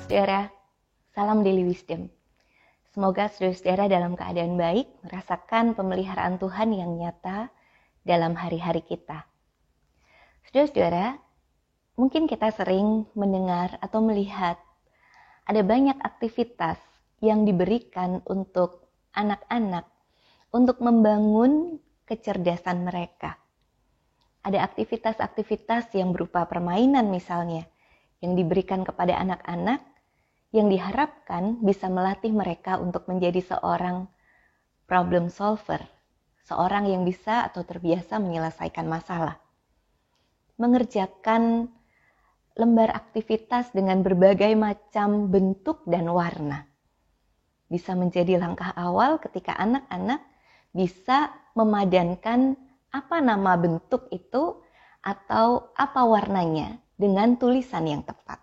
Shalom saudara, salam Daily Wisdom. Semoga saudara-saudara dalam keadaan baik merasakan pemeliharaan Tuhan yang nyata dalam hari-hari kita. Saudara-saudara, mungkin kita sering mendengar atau melihat ada banyak aktivitas yang diberikan untuk anak-anak untuk membangun kecerdasan mereka. Ada aktivitas-aktivitas yang berupa permainan misalnya, yang diberikan kepada anak-anak yang diharapkan bisa melatih mereka untuk menjadi seorang problem solver, seorang yang bisa atau terbiasa menyelesaikan masalah. Mengerjakan lembar aktivitas dengan berbagai macam bentuk dan warna. Bisa menjadi langkah awal ketika anak-anak bisa memadankan apa nama bentuk itu atau apa warnanya dengan tulisan yang tepat.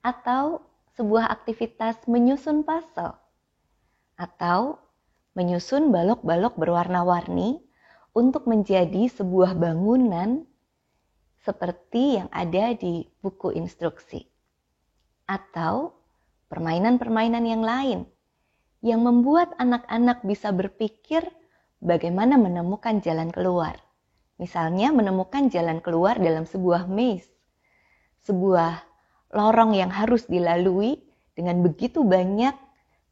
Atau sebuah aktivitas menyusun puzzle. Atau menyusun balok-balok berwarna-warni untuk menjadi sebuah bangunan seperti yang ada di buku instruksi. Atau permainan-permainan yang lain yang membuat anak-anak bisa berpikir bagaimana menemukan jalan keluar. Misalnya menemukan jalan keluar dalam sebuah maze. Sebuah lorong yang harus dilalui dengan begitu banyak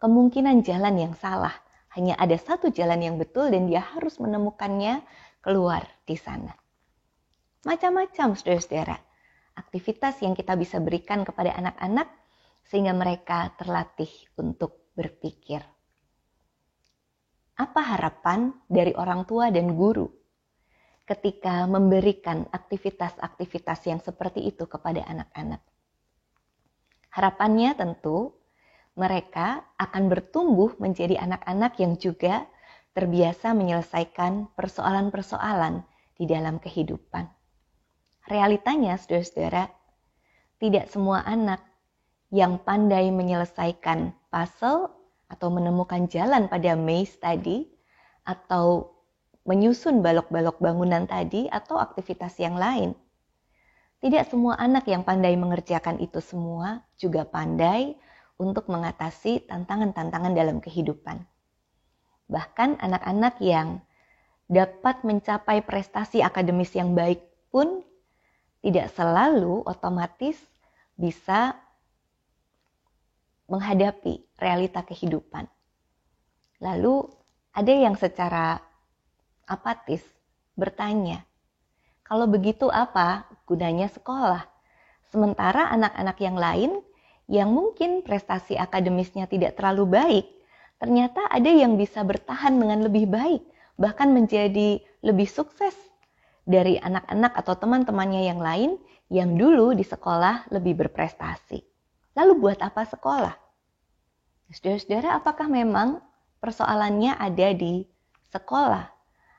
kemungkinan jalan yang salah. Hanya ada satu jalan yang betul dan dia harus menemukannya keluar di sana. Macam-macam saudara-saudara aktivitas yang kita bisa berikan kepada anak-anak sehingga mereka terlatih untuk berpikir. Apa harapan dari orang tua dan guru ketika memberikan aktivitas-aktivitas yang seperti itu kepada anak-anak? Harapannya tentu mereka akan bertumbuh menjadi anak-anak yang juga terbiasa menyelesaikan persoalan-persoalan di dalam kehidupan. Realitanya, saudara-saudara, tidak semua anak yang pandai menyelesaikan puzzle atau menemukan jalan pada maze tadi, atau menyusun balok-balok bangunan tadi, atau aktivitas yang lain. Tidak semua anak yang pandai mengerjakan itu semua juga pandai untuk mengatasi tantangan-tantangan dalam kehidupan. Bahkan anak-anak yang dapat mencapai prestasi akademis yang baik pun tidak selalu otomatis bisa menghadapi realita kehidupan. Lalu ada yang secara apatis bertanya, kalau begitu apa gunanya sekolah? Sementara anak-anak yang lain yang mungkin prestasi akademisnya tidak terlalu baik, ternyata ada yang bisa bertahan dengan lebih baik, bahkan menjadi lebih sukses dari anak-anak atau teman-temannya yang lain yang dulu di sekolah lebih berprestasi. Lalu buat apa sekolah? Saudara-saudara, apakah memang persoalannya ada di sekolah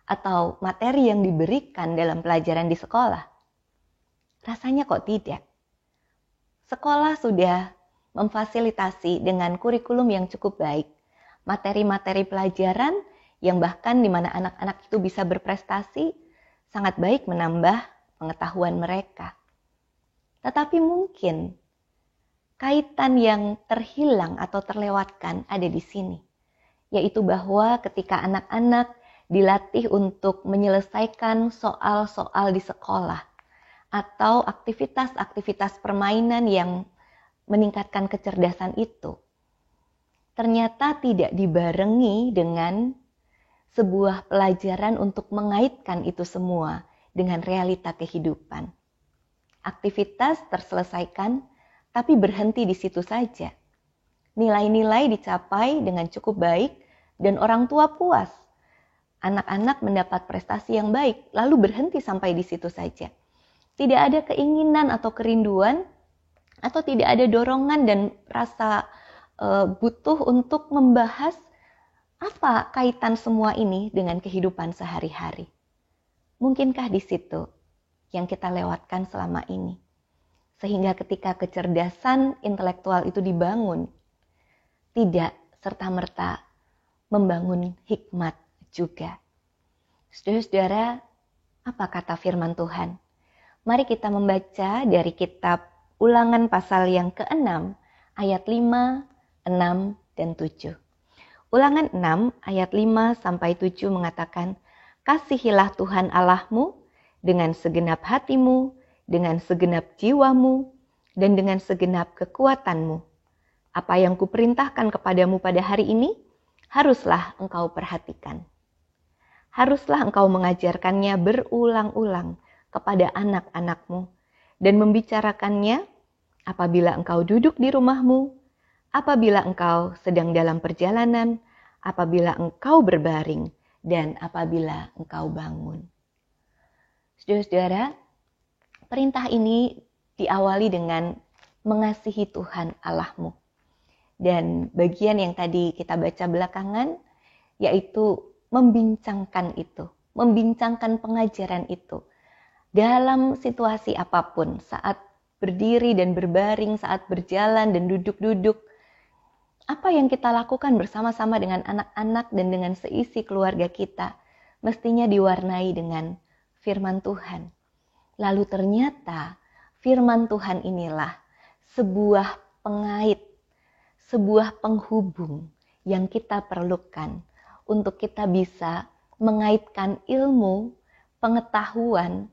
atau materi yang diberikan dalam pelajaran di sekolah? Rasanya kok tidak. Sekolah sudah memfasilitasi dengan kurikulum yang cukup baik, materi-materi pelajaran yang bahkan di mana anak-anak itu bisa berprestasi, sangat baik menambah pengetahuan mereka. Tetapi mungkin kaitan yang terhilang atau terlewatkan ada di sini, yaitu bahwa ketika anak-anak dilatih untuk menyelesaikan soal-soal di sekolah atau aktivitas-aktivitas permainan yang meningkatkan kecerdasan itu, ternyata tidak dibarengi dengan sebuah pelajaran untuk mengaitkan itu semua dengan realita kehidupan. Aktivitas terselesaikan, tapi berhenti di situ saja. Nilai-nilai dicapai dengan cukup baik dan orang tua puas. Anak-anak mendapat prestasi yang baik, lalu berhenti sampai di situ saja. Tidak ada keinginan atau kerinduan, atau tidak ada dorongan dan rasa butuh untuk membahas apa kaitan semua ini dengan kehidupan sehari-hari. Mungkinkah di situ yang kita lewatkan selama ini? Sehingga ketika kecerdasan intelektual itu dibangun, tidak serta-merta membangun hikmat juga. Saudara-saudara, apa kata firman Tuhan? Mari kita membaca dari kitab Ulangan pasal yang ke-6 ayat 5, 6, dan 7. Ulangan 6 ayat 5 sampai 7 mengatakan, "Kasihilah Tuhan Allahmu dengan segenap hatimu, dengan segenap jiwamu, dan dengan segenap kekuatanmu. Apa yang kuperintahkan kepadamu pada hari ini, haruslah engkau perhatikan. Haruslah engkau mengajarkannya berulang-ulang kepada anak-anakmu, dan membicarakannya apabila engkau duduk di rumahmu, apabila engkau sedang dalam perjalanan, apabila engkau berbaring, dan apabila engkau bangun." Saudara-saudara, perintah ini diawali dengan mengasihi Tuhan Allahmu. Dan bagian yang tadi kita baca belakangan, yaitu membincangkan itu, membincangkan pengajaran itu. Dalam situasi apapun, saat berdiri dan berbaring, saat berjalan dan duduk-duduk, apa yang kita lakukan bersama-sama dengan anak-anak dan dengan seisi keluarga kita, mestinya diwarnai dengan firman Tuhan. Lalu ternyata firman Tuhan inilah sebuah pengait, sebuah penghubung yang kita perlukan untuk kita bisa mengaitkan ilmu, pengetahuan,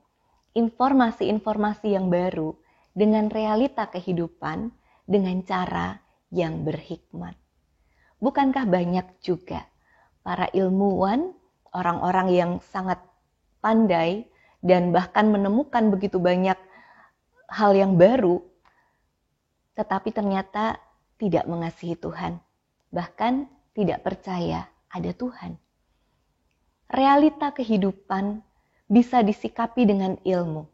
informasi-informasi yang baru dengan realita kehidupan dengan cara yang berhikmat. Bukankah banyak juga para ilmuwan, orang-orang yang sangat pandai dan bahkan menemukan begitu banyak hal yang baru, tetapi ternyata tidak mengasihi Tuhan, bahkan tidak percaya ada Tuhan. Realita kehidupan bisa disikapi dengan ilmu,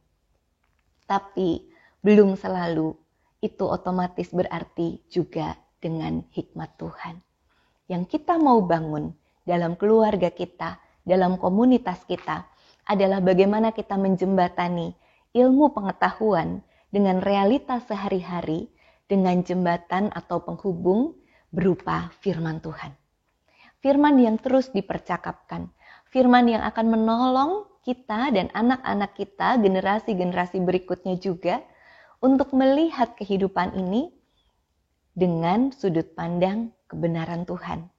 tapi belum selalu itu otomatis berarti juga dengan hikmat Tuhan. Yang kita mau bangun dalam keluarga kita, dalam komunitas kita, adalah bagaimana kita menjembatani ilmu pengetahuan dengan realita sehari-hari, dengan jembatan atau penghubung berupa firman Tuhan. Firman yang terus dipercakapkan, firman yang akan menolong kita dan anak-anak kita, generasi-generasi berikutnya juga, untuk melihat kehidupan ini dengan sudut pandang kebenaran Tuhan.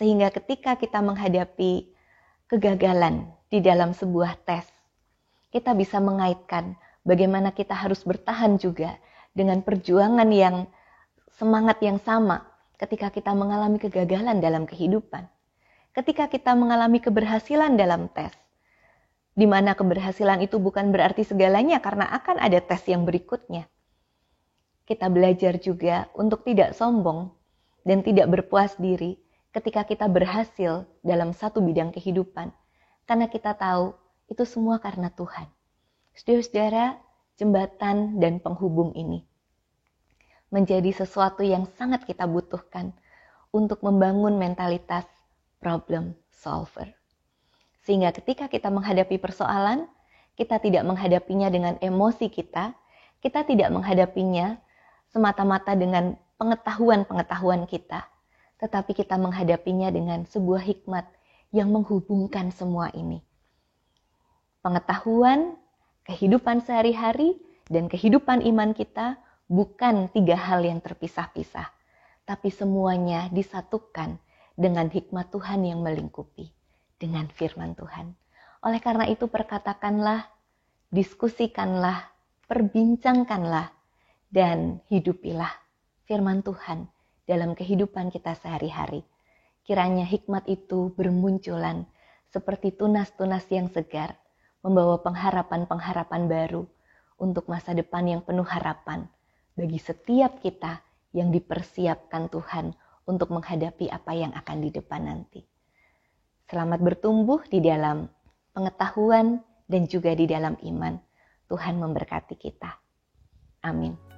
Sehingga ketika kita menghadapi kegagalan di dalam sebuah tes, kita bisa mengaitkan bagaimana kita harus bertahan juga dengan perjuangan yang semangat yang sama ketika kita mengalami kegagalan dalam kehidupan. Ketika kita mengalami keberhasilan dalam tes, di mana keberhasilan itu bukan berarti segalanya karena akan ada tes yang berikutnya. Kita belajar juga untuk tidak sombong dan tidak berpuas diri ketika kita berhasil dalam satu bidang kehidupan. Karena kita tahu itu semua karena Tuhan. Saudara-saudara, jembatan dan penghubung ini menjadi sesuatu yang sangat kita butuhkan untuk membangun mentalitas problem solver. Sehingga ketika kita menghadapi persoalan, kita tidak menghadapinya dengan emosi kita tidak menghadapinya semata-mata dengan pengetahuan-pengetahuan kita, tetapi kita menghadapinya dengan sebuah hikmat yang menghubungkan semua ini. Pengetahuan, kehidupan sehari-hari, dan kehidupan iman kita bukan tiga hal yang terpisah-pisah, tapi semuanya disatukan dengan hikmat Tuhan yang melingkupi, dengan firman Tuhan. Oleh karena itu perkatakanlah, diskusikanlah, perbincangkanlah, dan hidupilah firman Tuhan dalam kehidupan kita sehari-hari. Kiranya hikmat itu bermunculan seperti tunas-tunas yang segar, membawa pengharapan-pengharapan baru untuk masa depan yang penuh harapan bagi setiap kita yang dipersiapkan Tuhan untuk menghadapi apa yang akan di depan nanti. Selamat bertumbuh di dalam pengetahuan dan juga di dalam iman. Tuhan memberkati kita. Amin.